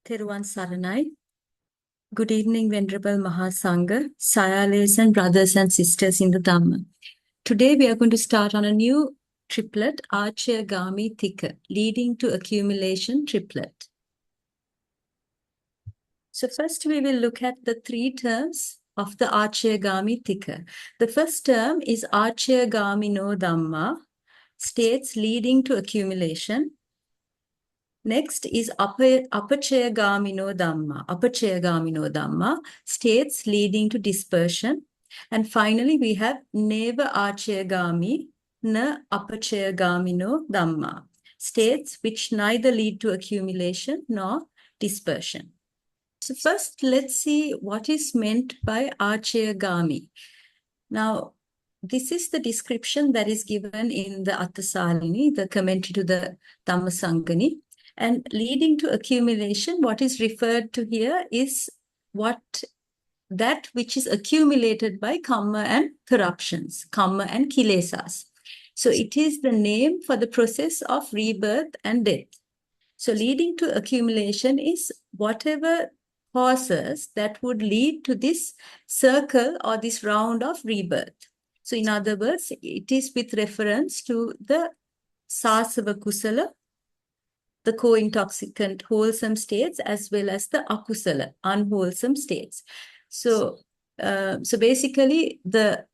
Theruvan Saranai. Good evening, Venerable Mahāsangha, Sayales and brothers and sisters in the Dhamma. Today we are going to start on a new triplet, ācayagāmi tika, leading to accumulation triplet. So first we will look at the three terms of the ācayagāmi tika. The first term is ācayagāmino dhammā, states leading to accumulation. Next is Apacayagāmino dhammā, states leading to dispersion. And finally, we have neva ācayagāmi na Apacayagāmino dhammā, states which neither lead to accumulation nor dispersion. So first, let's see what is meant by ācayagāmi. Now, this is the description that is given in the Atthasālinī, the commentary to the Dhammasaṅgaṇī. And leading to accumulation, what is referred to here is that which is accumulated by kamma and corruptions, kamma and kilesas. So it is the name for the process of rebirth and death. So leading to accumulation is whatever causes that would lead to this circle or this round of rebirth. So in other words, it is with reference to the sāsava kusala, the co-intoxicant wholesome states, as well as the akusala, unwholesome states. So basically the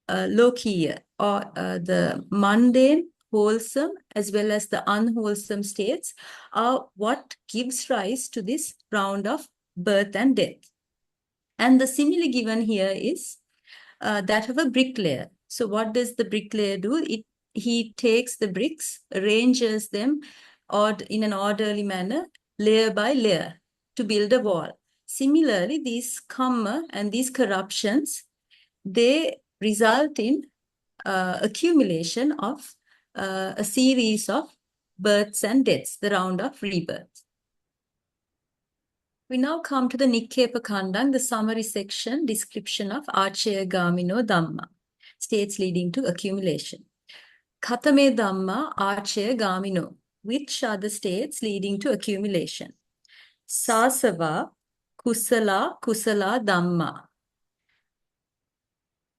lokiya or the mundane, wholesome, as well as the unwholesome states are what gives rise to this round of birth and death. And the simile given here is that of a bricklayer. So what does the bricklayer do? He takes the bricks, arranges them in an orderly manner, layer by layer, to build a wall. Similarly, these kamma and these corruptions, they result in accumulation of a series of births and deaths, the round of rebirth. We now come to the Nikkaya pakaraṇa, the summary section, description of ācayagāmino dhammā, states leading to accumulation. Katame dhammā ācayagāmino, which are the states leading to accumulation? Sāsava kusala dhammā.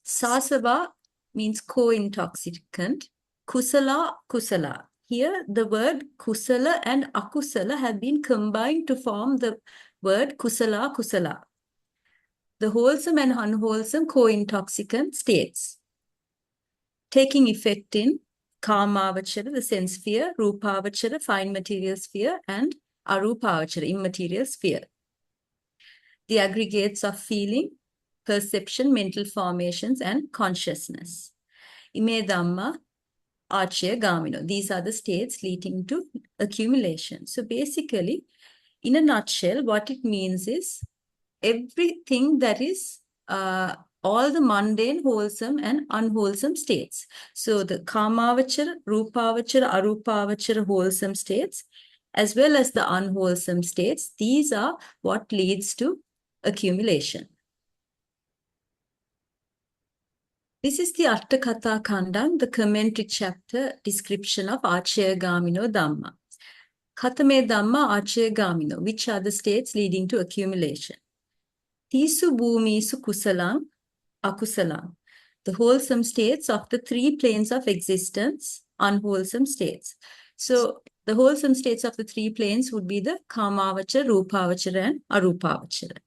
Sāsava means co-intoxicant. Kusala. Here the word kusala and akusala have been combined to form the word kusala. The wholesome and unwholesome co-intoxicant states, taking effect in kāmāvacara, the sense sphere, rūpāvacara, fine material sphere, and arūpāvacara, immaterial sphere. The aggregates of feeling, perception, mental formations, and consciousness. Ime dhamma ācayagāmino. These are the states leading to accumulation. So basically, in a nutshell, what it means is everything that is all the mundane, wholesome, and unwholesome states. So the kāmāvacara, rūpāvacara, arūpāvacara wholesome states, as well as the unwholesome states, these are what leads to accumulation. This is the Atthakatha khandha, the commentary chapter description of ācayagāmino dhammā. Katame dhammā ācayagāmino, which are the states leading to accumulation. Tisu bhumisu kusalang, akusalang, the wholesome states of the three planes of existence, unwholesome states. So the wholesome states of the three planes would be the kāmāvacara, rūpāvacara, and arūpāvacara.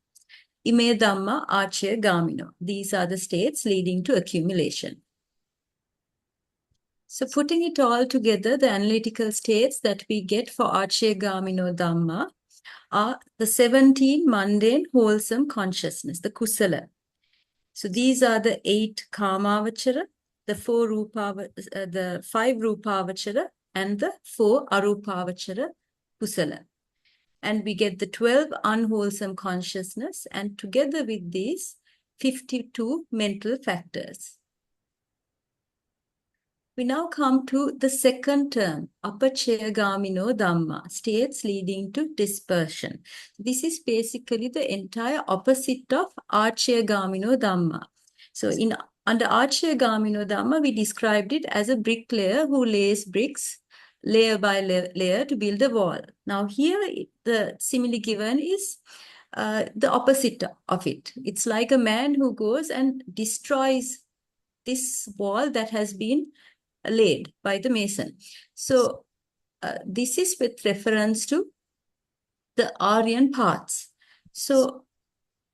Ime dhammā ācayagāmino. These are the states leading to accumulation. So putting it all together, the analytical states that we get for ācayagāmino dhammā are the 17 mundane wholesome consciousness, the kusala. So these are the 8 kāmāvacara, the 5 rūpāvacara, and the 4 arūpāvacara kusala. And we get the 12 unwholesome consciousness, and together with these, 52 mental factors. We now come to the second term, Apacayagāmino dhammā, states leading to dispersion. This is basically the entire opposite of ācayagāmino dhammā. So under ācayagāmino dhammā, we described it as a bricklayer who lays bricks layer by layer to build a wall. Now here the simile given is the opposite of it. It's like a man who goes and destroys this wall that has been laid by the mason. So this is with reference to the Aryan paths. So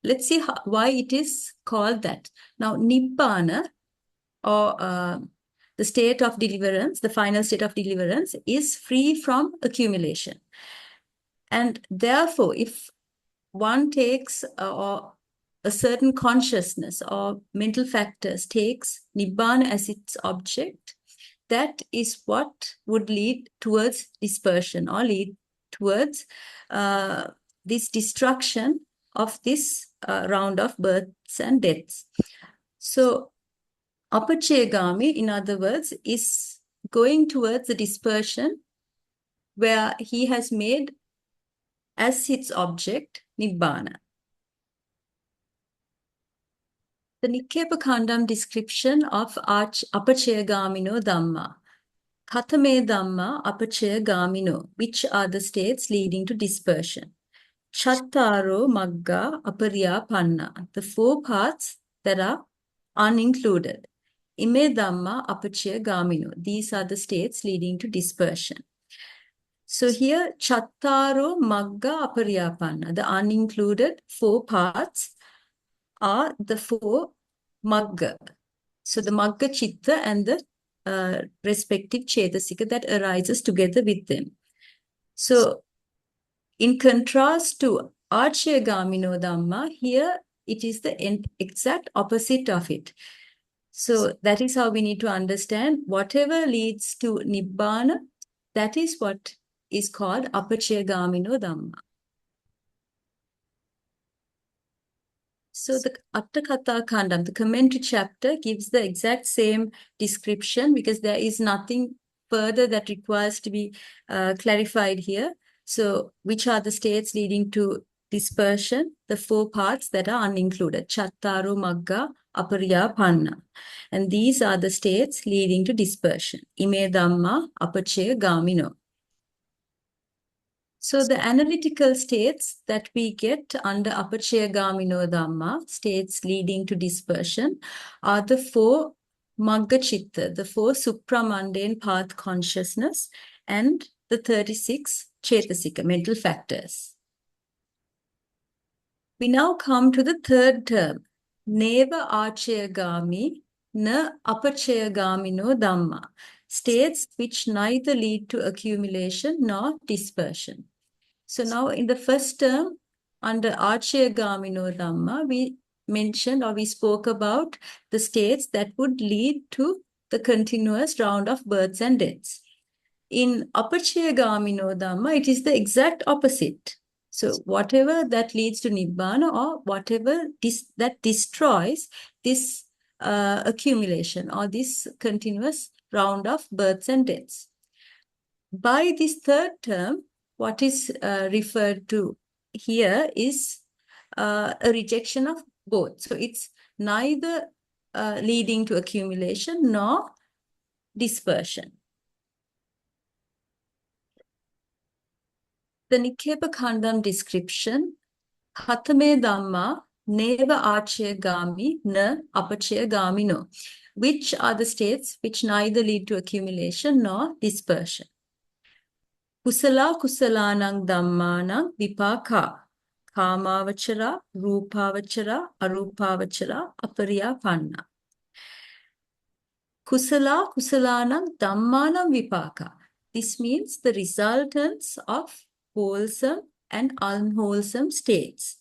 let's see why it is called that. Now, Nibbana, or the state of deliverance, the final state of deliverance, is free from accumulation. And therefore, if one takes or a certain consciousness or mental factors takes Nibbana as its object, that is what would lead towards dispersion or lead towards this destruction of this round of births and deaths. So Apacayagāmi, in other words, is going towards the dispersion where he has made as its object Nibbana. The Nikkepa description of Apacayagāmino Dhamma. Kathame Dhamma Apacayagāmino, which are the states leading to dispersion. Chattaro Magga Apariyapanna, the four paths that are unincluded. Ime Dhamma Apacayagāmino, these are the states leading to dispersion. So here, Chattaro Magga Apariyapanna, the unincluded four paths are the four Magga. So the Magga Chitta and the respective Cetasika that arises together with them. So in contrast to ācayagāmino Dhamma, here it is the exact opposite of it. So that is how we need to understand whatever leads to Nibbana, that is what is called Apacayagāmino Dhamma. So the Atthasālinī, the commentary chapter, gives the exact same description because there is nothing further that requires to be clarified here. So which are the states leading to dispersion? The four parts that are unincluded. Chattaro Magga Apariyapanna. And these are the states leading to dispersion. Ime Dhamma Apacayagāmino. So the analytical states that we get under Apacayagāmino Dhamma, states leading to dispersion, are the four Magga Chitta, the four supramundane path consciousness, and the 36 Cetasika, mental factors. We now come to the third term, neva ācayagāmi na Apacayagāmino Dhamma, states which neither lead to accumulation nor dispersion. So now in the first term, under ācayagāmino Dhamma, we mentioned or we spoke about the states that would lead to the continuous round of births and deaths. In Apacayagāmino Dhamma, it is the exact opposite. So whatever that leads to Nibbana or whatever that destroys this accumulation or this continuous round of births and deaths. By this third term, what is referred to here is a rejection of both. So it's neither leading to accumulation nor dispersion. The Nikkepa description, Kathame Dhamma neva ācayagāmi na Apacayagāmino, which are the states which neither lead to accumulation nor dispersion. Kusala kusalānaṁ dhammānaṁ vipākā, kāmāvachara, rūpāvachara, arūpāvachara, apariyapanna. Kusala kusalānaṁ dhammānaṁ vipākā. This means the resultants of wholesome and unwholesome states,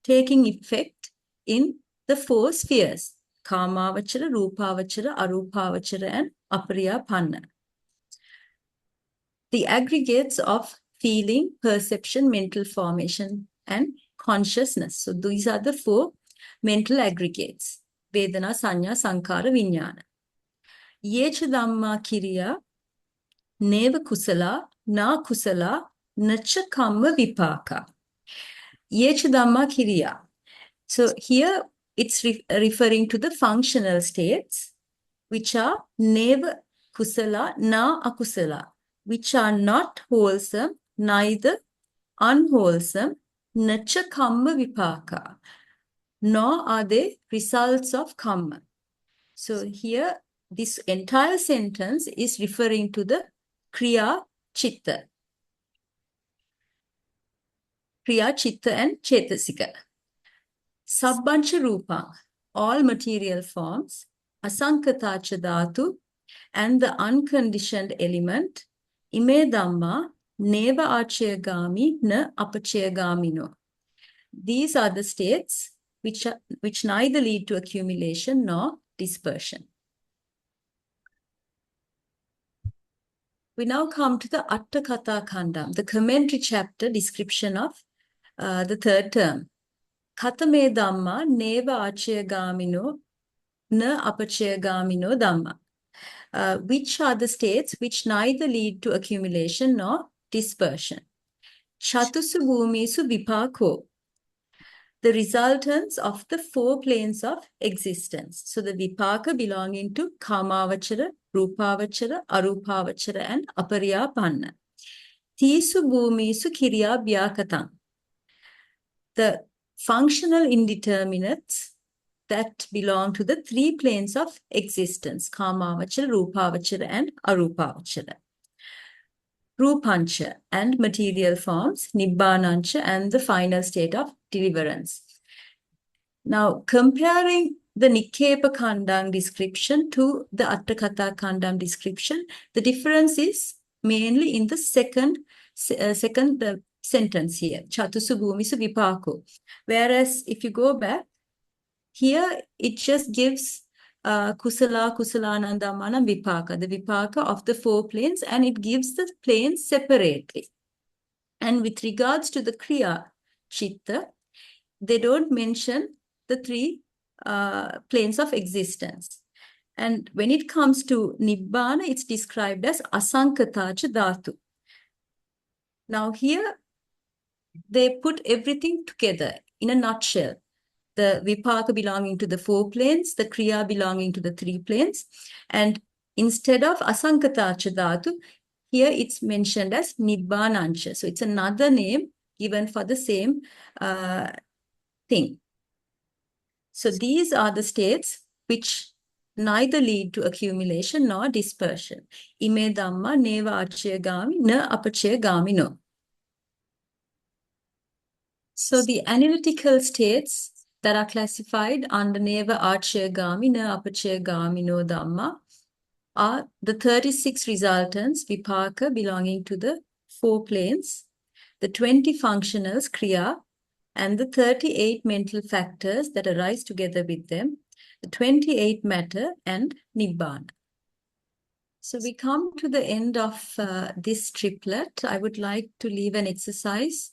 taking effect in the four spheres, kāmāvachara, rūpāvachara, arūpāvachara, and apariyapanna. The aggregates of feeling, perception, mental formation, and consciousness. So these are the four mental aggregates. Vedana, Sanya, Sankara, Vijnana. Yecha Dhamma Kiriya, Neva Kusala, Na Kusala, Nacha Kamma Vipaka. Yecha Dhamma Kiriya. So here it's referring to the functional states, which are Neva Kusala, Na Akusala. which are not wholesome, neither unwholesome, nacha kamma vipaka, nor are they results of karma. So here, this entire sentence is referring to the kriya chitta. Kriya chitta and chetasika. Sabbancha rupa, all material forms, asankatacha dhātu, and the unconditioned element, ime dhamma, neva ācayagāmi na apacayagāmino. These are the states which neither lead to accumulation nor dispersion. We now come to the Atthasālinī, the commentary chapter description of the third term. Katame dhamma neva ācayagāmino na apacayagāmino dhamma. Which are the states which neither lead to accumulation nor dispersion? Chatusu bhumisu vipako, the resultants of the four planes of existence. So the vipaka belonging to kamavachara, rupavachara, arupavachara, and apariyapanna. Tisu bhumisu kiriya vyakatang, the functional indeterminates that belong to the three planes of existence, kamavachara, rupavachara, and arupavachara. Rupancha and material forms, nibbānancha, and the final state of deliverance. Now, comparing the Nikkepa Khandang description to the Atthasālinī description, the difference is mainly in the second sentence here, Chatusu bhumisu vipako. Whereas if you go back, here it just gives kusala, kusalanam, dhammanam, vipaka, the vipaka of the four planes, and it gives the planes separately. And with regards to the kriya chitta, they don't mention the three planes of existence. And when it comes to nibbana, it's described as asankatacha dhātu. Now here, they put everything together in a nutshell. The vipaka belonging to the four planes, the kriya belonging to the three planes. And instead of asankatacha dhātu, here it's mentioned as nibbānancha. So it's another name given for the same thing. So these are the states which neither lead to accumulation nor dispersion. Ime dhamma neva ācayagāmi na apacayagāmino. So the analytical states that are classified under neva ācayagāmi na apacayagāmino dhamma are the 36 resultants, vipaka, belonging to the four planes, the 20 functionals, kriya, and the 38 mental factors that arise together with them, the 28 matter, and nibbana. So we come to the end of this triplet. I would like to leave an exercise.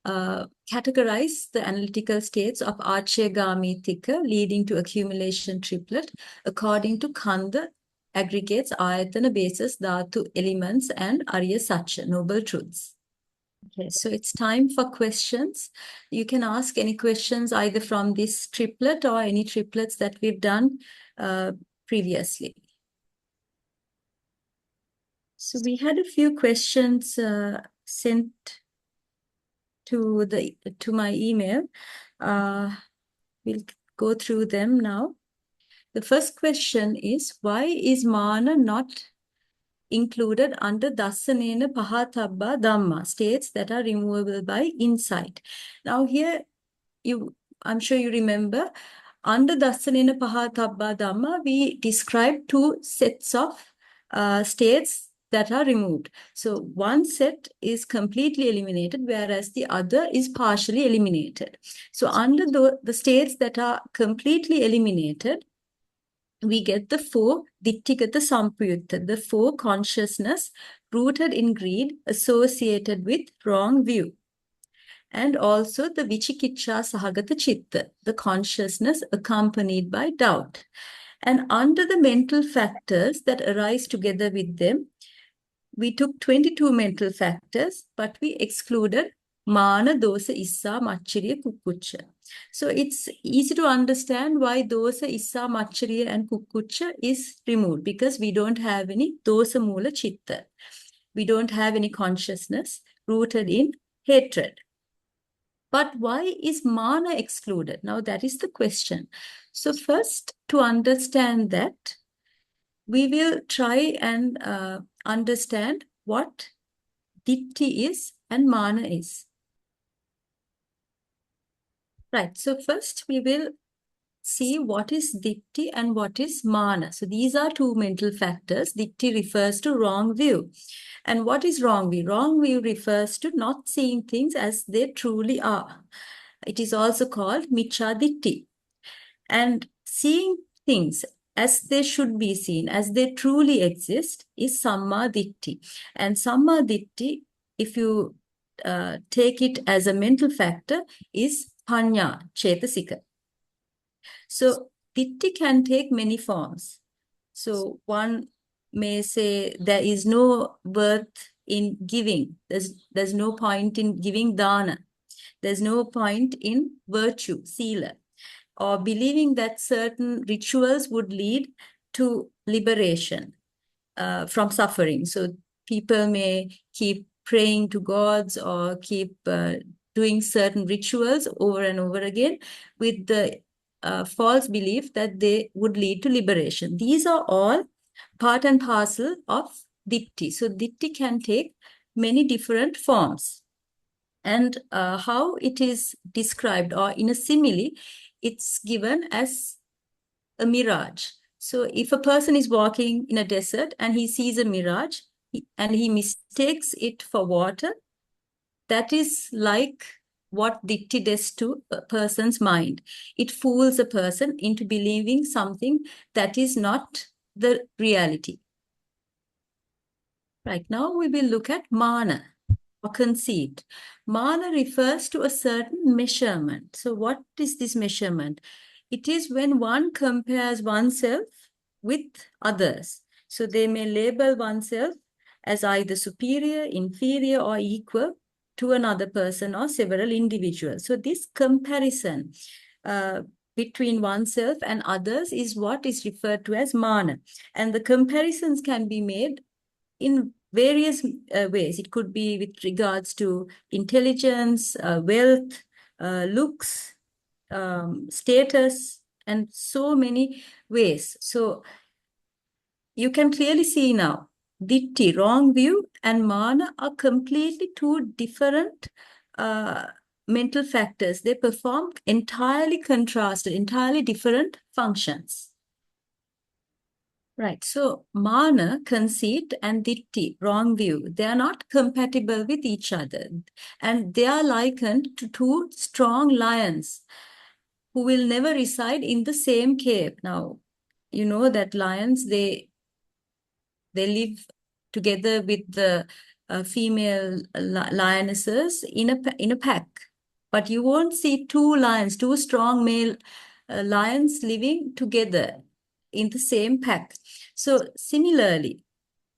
Categorize the analytical states of ācayagāmi tika leading to accumulation triplet according to khandha, aggregates, āyatana, bases, dhātu, elements, and ariya sacca, noble truths. Okay, so it's time for questions. You can ask any questions either from this triplet or any triplets that we've done previously. So we had a few questions sent to my email. We'll go through them now. The first question is, why is mana not included under dasanena pahatabba dhamma, states that are removable by insight? Now here, I'm sure you remember, under dasanena pahatabba dhamma, we described two sets of states that are removed. So one set is completely eliminated, whereas the other is partially eliminated. So under the states that are completely eliminated, we get the four ditthigata sampayutta, the four consciousness rooted in greed associated with wrong view. And also the vichikicca sahagata chitta, the consciousness accompanied by doubt. And under the mental factors that arise together with them, we took 22 mental factors, but we excluded mana, dosa, issa, maccariya, kukkucca. So it's easy to understand why dosa, issa, maccariya, and kukkucca is removed, because we don't have any dosa mula chitta. We don't have any consciousness rooted in hatred. But why is mana excluded? Now that is the question. So first, to understand that, we will try and understand what ditti is and mana is. Right, so first we will see what is ditti and what is mana. So these are two mental factors. Ditti refers to wrong view. And what is wrong view? Wrong view refers to not seeing things as they truly are. It is also called miccha ditti. And seeing things as they should be seen, as they truly exist, is samma ditti. And samma ditti, if you take it as a mental factor, is paññā, cetasika. So ditti can take many forms. So one may say there is no worth in giving. There's no point in giving dana. There's no point in virtue, sila, or believing that certain rituals would lead to liberation from suffering. So people may keep praying to gods or keep doing certain rituals over and over again with the false belief that they would lead to liberation. These are all part and parcel of ditti. So ditti can take many different forms. And how it is described, or in a simile, it's given as a mirage. So if a person is walking in a desert and he sees a mirage and he mistakes it for water, that is like what ditti does to a person's mind. It fools a person into believing something that is not the reality. Right, now we will look at mana, or conceit. Mana refers to a certain measurement. So what is this measurement? It is when one compares oneself with others. So they may label oneself as either superior, inferior, or equal to another person or several individuals. So this comparison between oneself and others is what is referred to as mana. And the comparisons can be made in various ways. It could be with regards to intelligence, wealth, looks, status, and so many ways. So you can clearly see now, ditti, wrong view, and mana are completely two different mental factors. They perform entirely contrasted, entirely different functions. Right. So mana, conceit, and ditti, wrong view, they are not compatible with each other. And they are likened to two strong lions who will never reside in the same cave. Now, you know that lions, they live together with the female lionesses in a pack. But you won't see two lions, two strong male lions living together in the same pack. So similarly,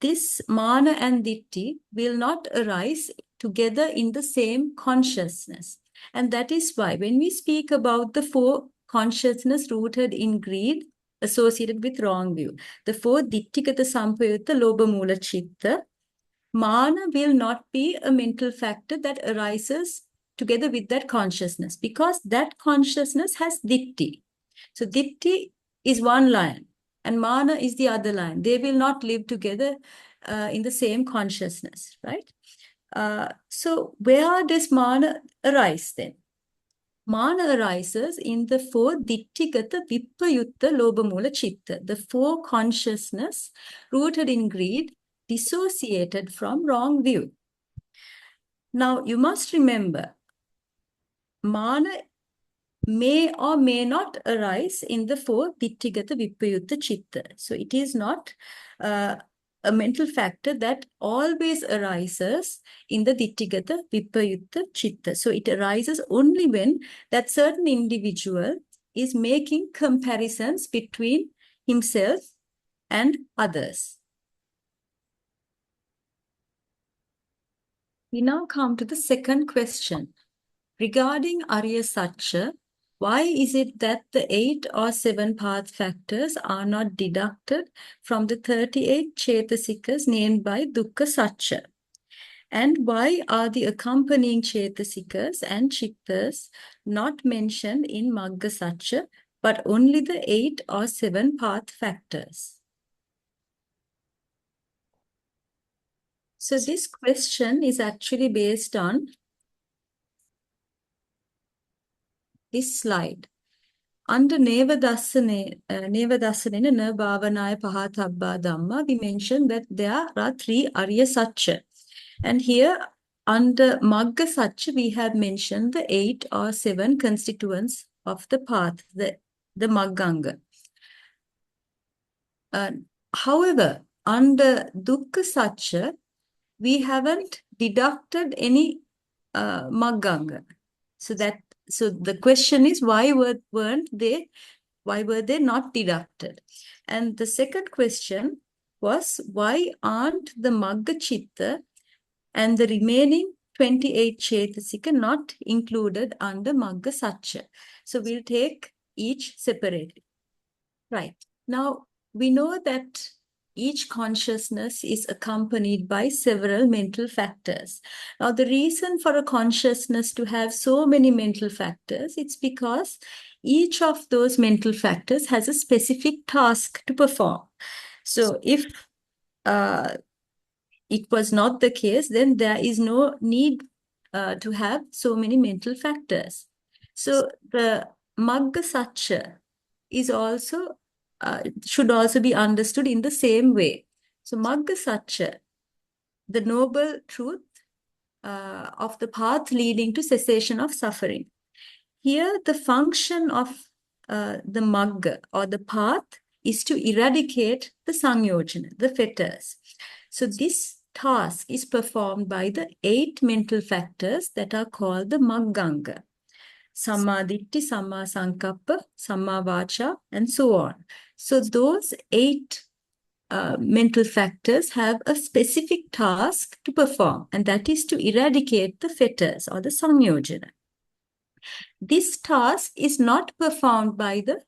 this mana and ditti will not arise together in the same consciousness. And that is why when we speak about the four consciousness rooted in greed associated with wrong view, the four ditthikata sampayutta lobha mula chitta, mana will not be a mental factor that arises together with that consciousness, because that consciousness has ditti. So ditti is one lion and mana is the other lion. They will not live together in the same consciousness, right? So where does mana arise then? Mana arises in the four ditthikata vippayutta lobha mula chitta, the four consciousness rooted in greed, dissociated from wrong view. Now you must remember, mana may or may not arise in the four ditthikata vippayutta chitta. So it is not a mental factor that always arises in the ditthikata vippayutta chitta. So it arises only when that certain individual is making comparisons between himself and others. We now come to the second question. Regarding ariya sacca, why is it that the 8 or 7 path factors are not deducted from the 38 cetasikas named by dukkha sacca? And why are the accompanying cetasikas and chittas not mentioned in Magga Sacca, but only the 8 or 7 path factors? So this question is actually based on this slide. Under neva dasanena na bhavanaya pahatabba dhamma, we mentioned that there are 3 ariya sacca. And here under Magga Sacca, we have mentioned the 8 or 7 constituents of the path, the Magganga. However, under Dukkha Sacca, we haven't deducted any Magganga. So the question is, why were they not deducted? And the second question was, why aren't the Magga Chitta and the remaining 28 Cetasika not included under Magga Sacca? So we'll take each separately. Right. Now, we know that each consciousness is accompanied by several mental factors. Now, the reason for a consciousness to have so many mental factors, it's because each of those mental factors has a specific task to perform. So if it was not the case, then there is no need to have so many mental factors. So the Magga Sacca is also should also be understood in the same way. So Magga Sacca, the noble truth of the path leading to cessation of suffering. Here, the function of the Magga or the path is to eradicate the Saṅyojana, the fetters. So this task is performed by the 8 mental factors that are called the Magganga. Samma Ditti, Samma Sankappa, Samma Vacha, and so on. So those 8 mental factors have a specific task to perform, and that is to eradicate the fetters or the Saṅyojana. This task is not performed by the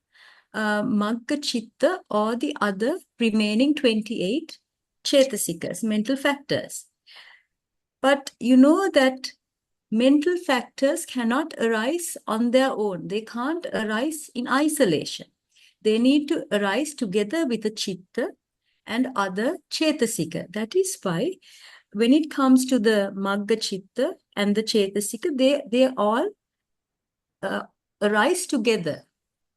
Magga Chitta or the other remaining 28 Cetasikas, mental factors. But you know that mental factors cannot arise on their own. They can't arise in isolation. They need to arise together with the Chitta and other Cetasika. That is why when it comes to the Magga Chitta and the Cetasika, they all arise together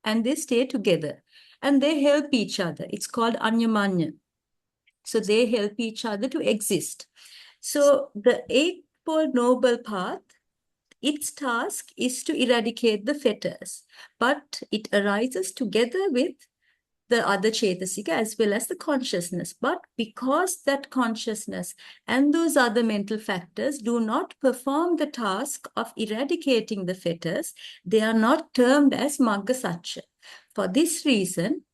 and they stay together and they help each other. It's called Anyamanya. So they help each other to exist. So the Eightfold Noble Path, its task is to eradicate the fetters, but it arises together with the other Cetasika as well as the consciousness. But because that consciousness and those other mental factors do not perform the task of eradicating the fetters, they are not termed as Magga Sacca. For this reason,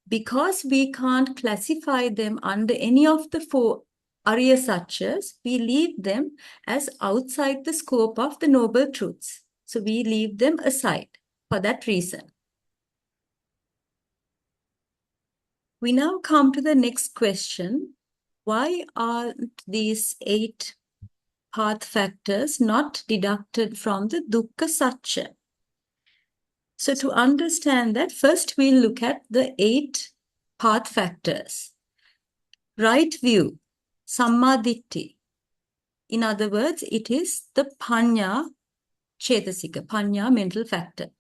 because we can't classify them under any of the 4 ariya saccas, we leave them as outside the scope of the noble truths. So we leave them aside for that reason. We now come to the next question. Why aren't these 8 path factors not deducted from the Dukkha Sacca? So to understand that, first we'll look at the 8 path factors. Right view, Samma Ditti. In other words, it is the Panya Cetasika, Panya mental factor.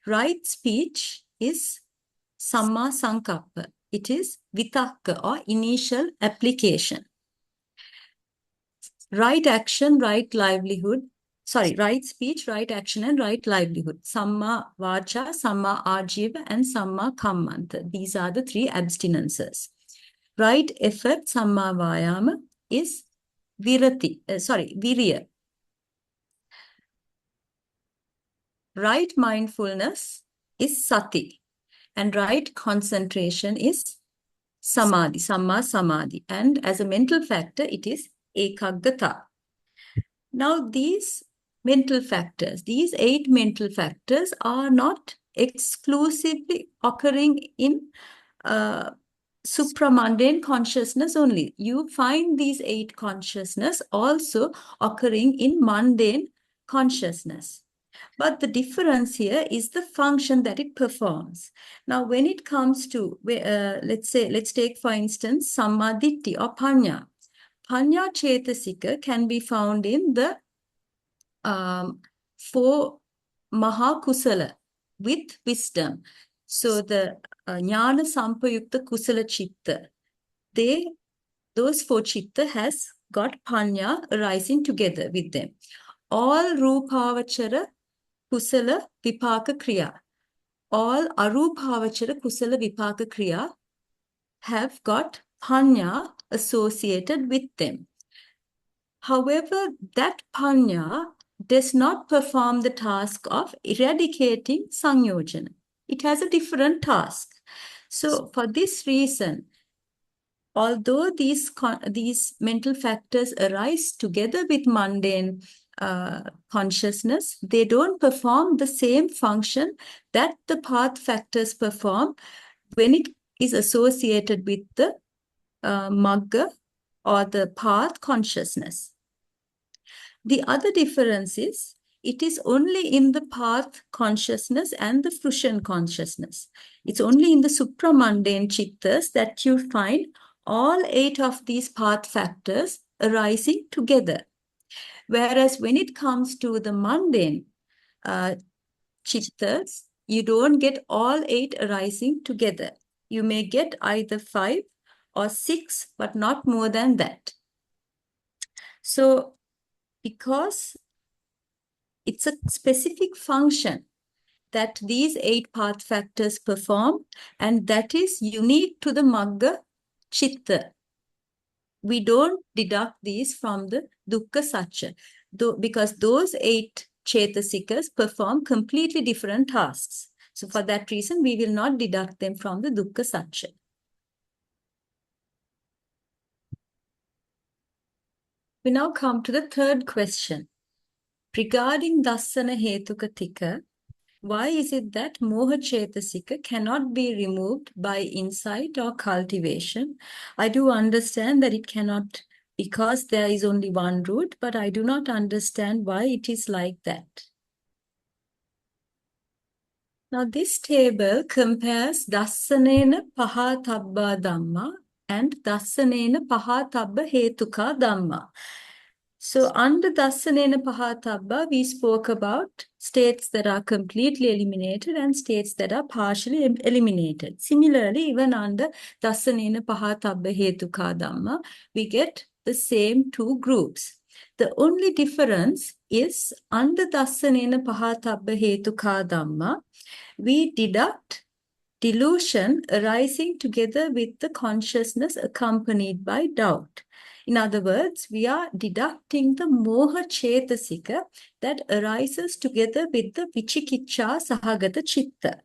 Right speech is Samma Sankappa. It is Vitakka or initial application. Right action, right livelihood. Sorry, right speech, right action, and right livelihood. Samma Vacha, Samma Ajiva, and Samma Kammanta. These are the 3 abstinences. Right effort, Samma Vayama, is Virya. Right mindfulness is Sati. And right concentration is Samadhi, Samma Samadhi. And as a mental factor, it is Ekaggata. Now, these mental factors, these 8 mental factors are not exclusively occurring in supramundane consciousness only. You find these 8 consciousness also occurring in mundane consciousness. But the difference here is the function that it performs. Now, when it comes to, let's take for instance, sammaditthi or panya. Panya cetasika can be found in the 4 mahakusala with wisdom. So the jnana sampayukta kusala chitta, those 4 chitta has got panya arising together with them. All rupavachara kusala vipaka kriya, all arupavachara kusala vipaka kriya have got panya associated with them. However, that panya does not perform the task of eradicating saṅyojana. It has a different task. So for this reason, although these mental factors arise together with mundane consciousness, they don't perform the same function that the path factors perform when it is associated with the magga or the path consciousness. The other difference is it is only in the path consciousness and the fruition consciousness. It's only in the supramundane chittas that you find all 8 of these path factors arising together. Whereas when it comes to the mundane chittas, you don't get all 8 arising together. You may get either 5 or 6, but not more than that. So, because it's a specific function that these 8 path factors perform, and that is unique to the magga chitta, we don't deduct these from the dukkha sacca, because those 8 cetasikas perform completely different tasks. So for that reason, we will not deduct them from the dukkha sacca. We now come to the third question. Regarding dassana hetuka tika, why is it that moha cetasika cannot be removed by insight or cultivation? I do understand that it cannot, because there is only one root, but I do not understand why it is like that. Now this table compares dassanena pahatabba dhamma and dassanena pahatabba hetuka dhamma. So under dassanena pahatabba, we spoke about states that are completely eliminated and states that are partially eliminated. Similarly, even under dassanena pahatabba hetuka dhamma, we get the same 2 groups. The only difference is under dassanena pahatabba hetuka dhamma, we deduct delusion arising together with the consciousness accompanied by doubt. In other words, we are deducting the moha cetasika that arises together with the vichikicca sahagata chitta.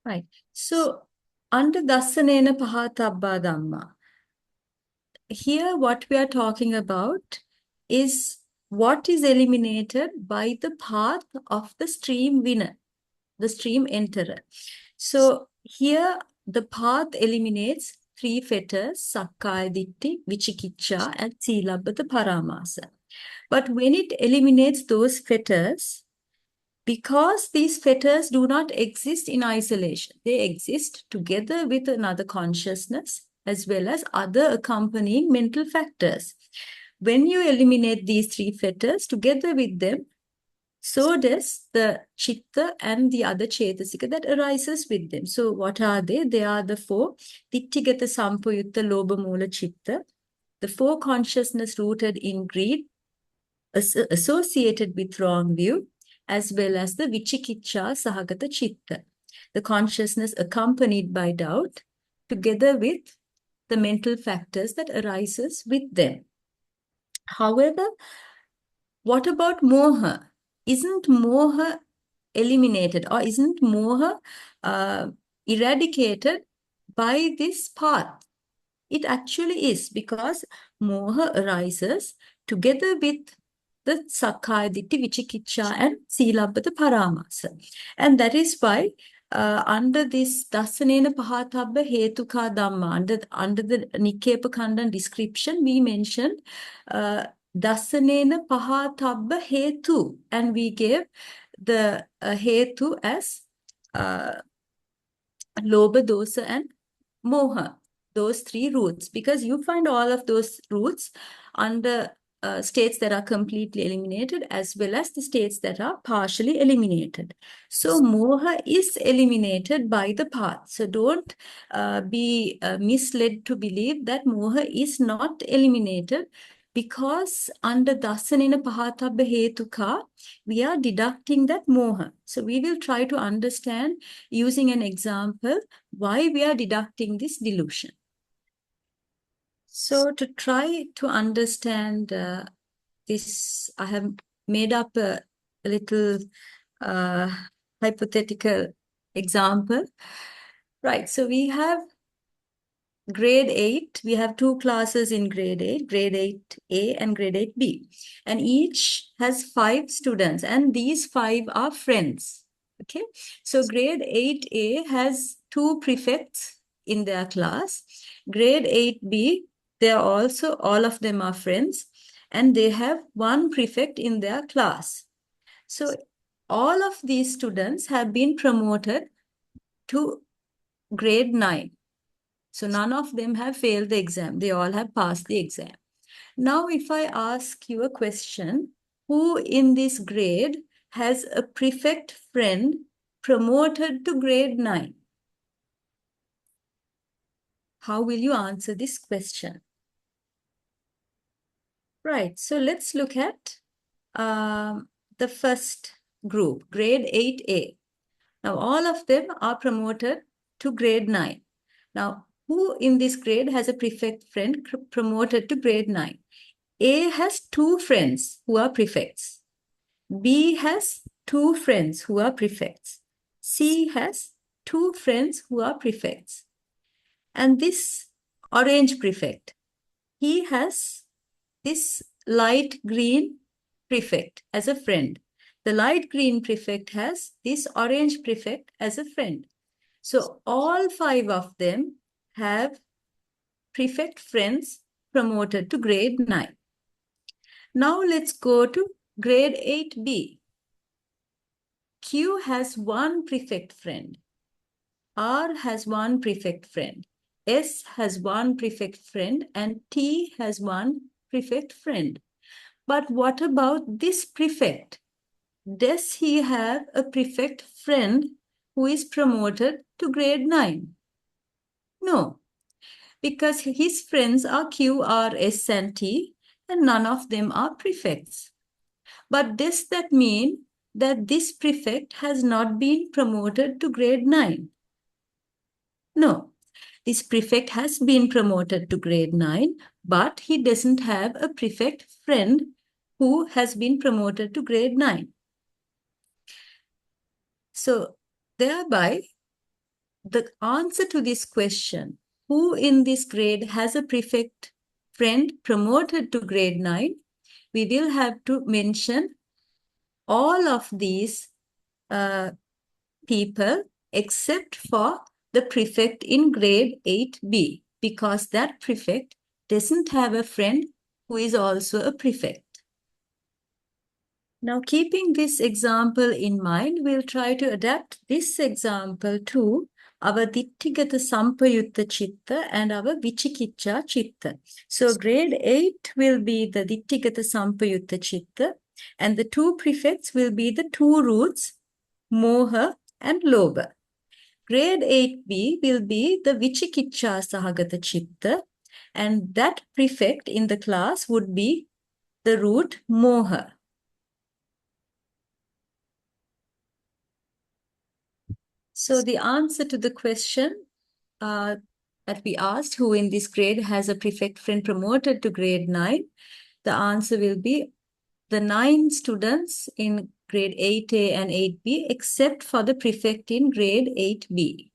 Right. So, under dassanena pahatabba dhamma, here what we are talking about is what is eliminated by the path of the stream winner, the stream enterer. So here the path eliminates 3 fetters, sakkaya ditthi, vicikicca, and silabbata paramasa. But when it eliminates those fetters, because these fetters do not exist in isolation, they exist together with another consciousness as well as other accompanying mental factors. When you eliminate these 3 fetters, together with them, so does the chitta and the other cetasika that arises with them. So what are they? They are the 4 ditthigata sampayutta lobha moola chitta, the 4 consciousness rooted in greed, associated with wrong view, as well as the vicikicca sahagata chitta, the consciousness accompanied by doubt, together with the mental factors that arises with them. However, what about moha? Isn't moha eliminated, or isn't moha eradicated by this path? It actually is, because moha arises together with the sakkaya ditthi, vicikicca, and silabbata paramasa. And that is why under this Dasanena Pahatabba Hetuka Dhamma, under the Nikkepa Khandha description, we mentioned Dasanena Pahatabba Hetu, and we gave the Hetu as Lobha, Dosa, and Moha, those three roots, because you find all of those roots under states that are completely eliminated as well as the states that are partially eliminated. So moha is eliminated by the path. So don't be misled to believe that moha is not eliminated, because under Dasanena Pahatabba Hetuka, we are deducting that moha. So we will try to understand using an example why we are deducting this delusion. So to try to understand this, I have made up a little hypothetical example. Right, so we have grade 8, we have two classes in grade 8, grade 8A and grade 8B. And each has 5 students, and these 5 are friends. Okay, so grade 8A has 2 prefects in their class. Grade 8B, they are also, all of them are friends, and they have 1 prefect in their class. So all of these students have been promoted to grade 9. So none of them have failed the exam. They all have passed the exam. Now, if I ask you a question, who in this grade has a prefect friend promoted to grade 9? How will you answer this question? Right, so let's look at the first group, grade 8A. Now, all of them are promoted to grade 9. Now, who in this grade has a prefect friend promoted to grade 9? A has 2 friends who are prefects. B has 2 friends who are prefects. C has 2 friends who are prefects. And this orange prefect, he has this light green prefect as a friend. The light green prefect has this orange prefect as a friend. So all 5 of them have prefect friends promoted to grade 9. Now let's go to grade 8B. Q has 1 prefect friend. R has 1 prefect friend. S has 1 prefect friend, and T has 1 prefect friend. But what about this prefect? Does he have a prefect friend who is promoted to grade 9? No, because his friends are Q, R, S, and T, and none of them are prefects. But does that mean that this prefect has not been promoted to grade 9? No, this prefect has been promoted to grade 9, but he doesn't have a prefect friend who has been promoted to grade 9. So thereby, the answer to this question, who in this grade has a prefect friend promoted to grade 9, we will have to mention all of these people except for the prefect in grade 8B, because that prefect doesn't have a friend who is also a prefect. Now, keeping this example in mind, we'll try to adapt this example to our ditthigata sampayutta chitta and our vichikicca chitta. So grade 8 will be the ditthigata sampayutta chitta, and the 2 prefects will be the 2 roots, moha and lobha. Grade 8B will be the vichikicca sahagata chitta, and that prefect in the class would be the root moha. So the answer to the question that we asked, who in this grade has a prefect friend promoted to grade 9, the answer will be the 9 students in grade 8A and 8B, except for the prefect in grade 8B.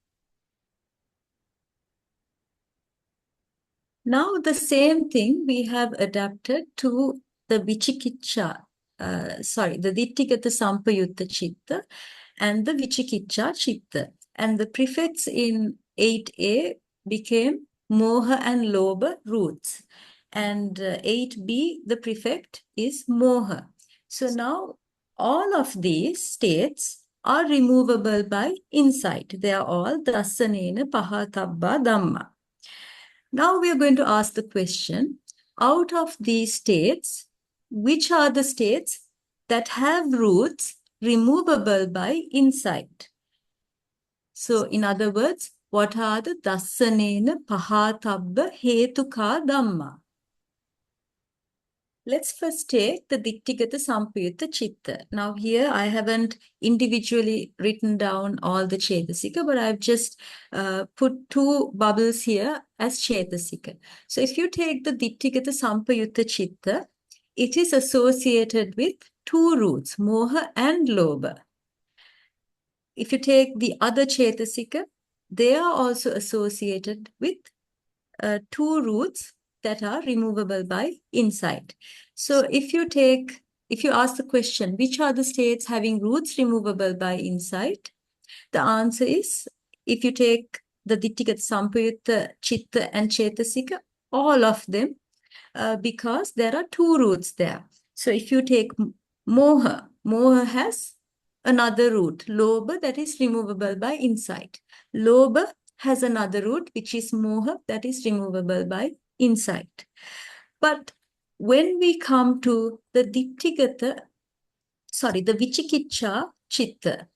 Now the same thing we have adapted to the vichikicca, the ditthigata sampayutta chitta and the vichikicca chitta. and the prefix in 8a became moha and lobha roots. And 8b, the prefix is moha. So now all of these states are removable by insight. They are all dasanena pahatabba dhamma. Now we are going to ask the question, out of these states, which are the states that have roots removable by insight? So in other words, what are the dasanena pahatabba hetuka dhamma? Let's first take the ditthigata sampayutta chitta. Now here I haven't individually written down all the cetasika, but I've just put two bubbles here as cetasika. So if you take the ditthigata sampayutta chitta, it is associated with two roots, moha and lobha. If you take the other cetasika, they are also associated with two roots that are removable by insight. So if you ask the question, which are the states having roots removable by insight? The answer is, if you take the ditthigata sampayutta chitta and cetasika, all of them, because there are two roots there. So if you take moha, moha has another root, lobha, that is removable by insight. Lobha has another root, which is moha, that is removable by insight. But when we come to the the vicikiccha chitta,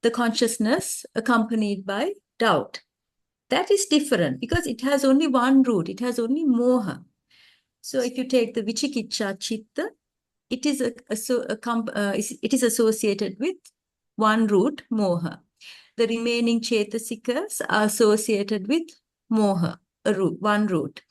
the consciousness accompanied by doubt, that is different because it has only one root, it has only moha. So if you take the vicikiccha chitta, it is associated with one root, moha. The remaining cetasikas are associated with moha, one root.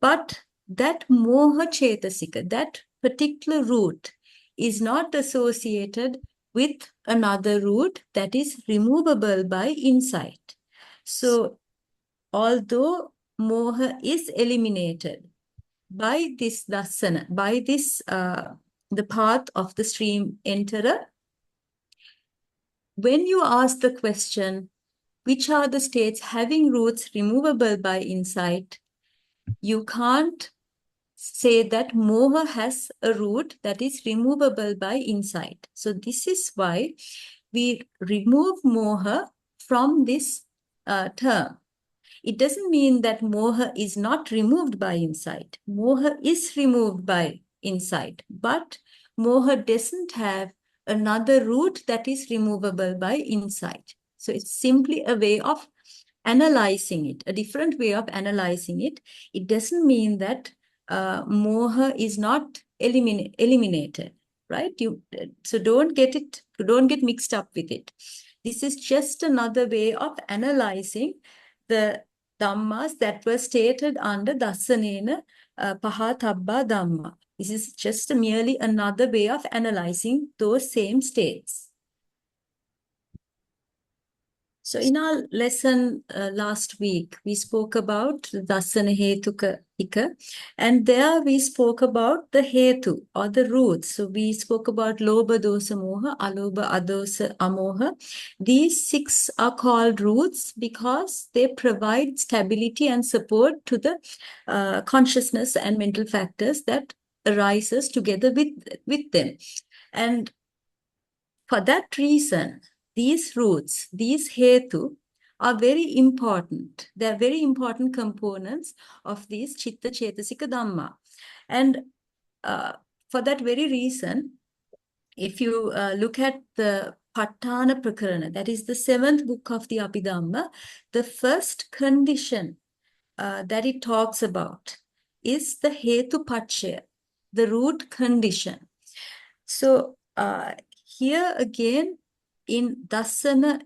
But that moha cetasika, that particular root, is not associated with another root that is removable by insight. So although moha is eliminated by this dasana, by this the path of the stream enterer, when you ask the question, which are the states having roots removable by insight, you can't say that moha has a root that is removable by insight. So this is why we remove moha from this term. It doesn't mean that moha is not removed by insight. Moha is removed by insight, but moha doesn't have another root that is removable by insight. So it's simply a way of analyzing it, a different way of analyzing it. It doesn't mean that moha is not eliminated, right? So don't get mixed up with it. This is just another way of analyzing the dhammas that were stated under dasanena pahatabba dhamma. This is just merely another way of analyzing those same states. So in our lesson last week, we spoke about dasana hetuka tika, and there we spoke about the hetu or the roots. So we spoke about lobha dosa moha, alobha adosa amoha. These 6 are called roots because they provide stability and support to the consciousness and mental factors that arises together with them. And for that reason, these roots, these hetu, are very important. They are very important components of these chitta cetasika dhamma. And for that very reason, if you look at the pakaraṇa pakaraṇa, that is the 7th book of the Abhidhamma, the first condition that it talks about is the hetu pacaya, the root condition. So here again, in dasana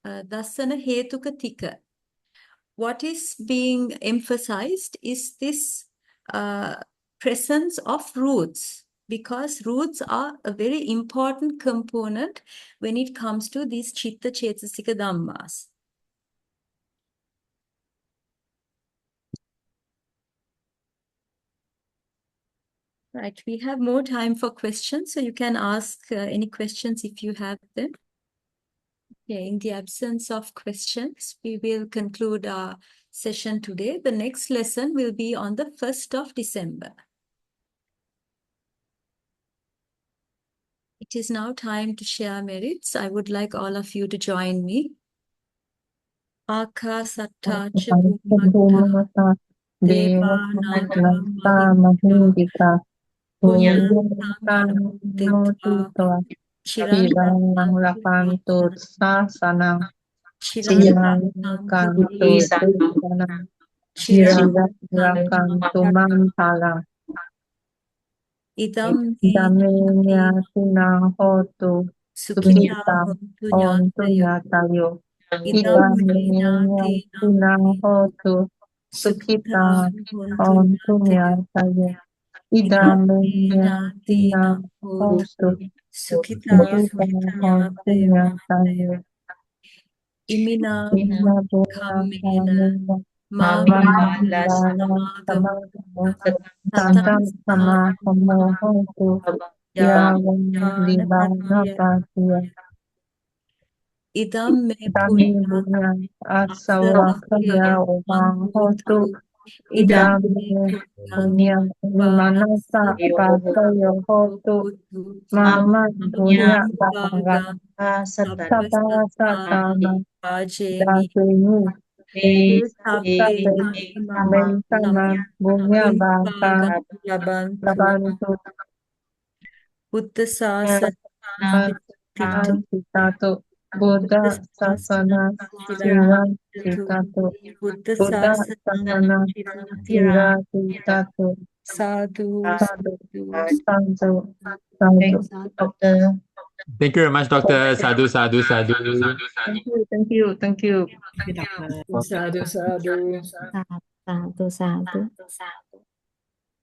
hetuka tika, what is being emphasized is this presence of roots, because roots are a very important component when it comes to these chitta cetasika dhammas. Right, we have more time for questions, so you can ask any questions if you have them. Okay, in the absence of questions, we will conclude our session today. The next lesson will be on the 1st of December. It is now time to share merits. I would like all of you to join me. Akasattacha bhumata devananda mahindika punyasaminotika Chiranang rakanto sasanang Chiranang kanto sanang Chiranang rakanto mantalang idam Damenya sinang hotu sukhita Sukita hontu ontu nyatayo nyatayo idam Idamenya sinang hotu sukhita Sukita hontu ontu nyatayo nyatayo idam Idamenya sinang hotu sukhita Sukita hontu ontu nyatayo nyatayo imina Inna Buddha kammena Dhamma mamala samagam Satam tatam Sama Samohotu Yavam Vivana Patya idam me Dami punya Buddha asavakya Asavakya Uvang Hotu idam Idam me punya Punya Vimanasa Pasayo Hotu Bhikkhu Mama Buddha Bhanga Bhaga Sata Satana Ajemi Dhātu Sape Americana Bunya Bhaga Bhaka Labantu Labantu Buddha Sasana Titato Buddha Sasana Sira Titato Buddha Buddha Sasana Sasana Sira Titato Sadhu Sadhu Sadhu. Sadhu Sadhu. Thank you very much, Doctor. Sadhu, sadhu, sadhu. Thank you, thank you. Sadhu, sadhu. Sadhu, sadhu.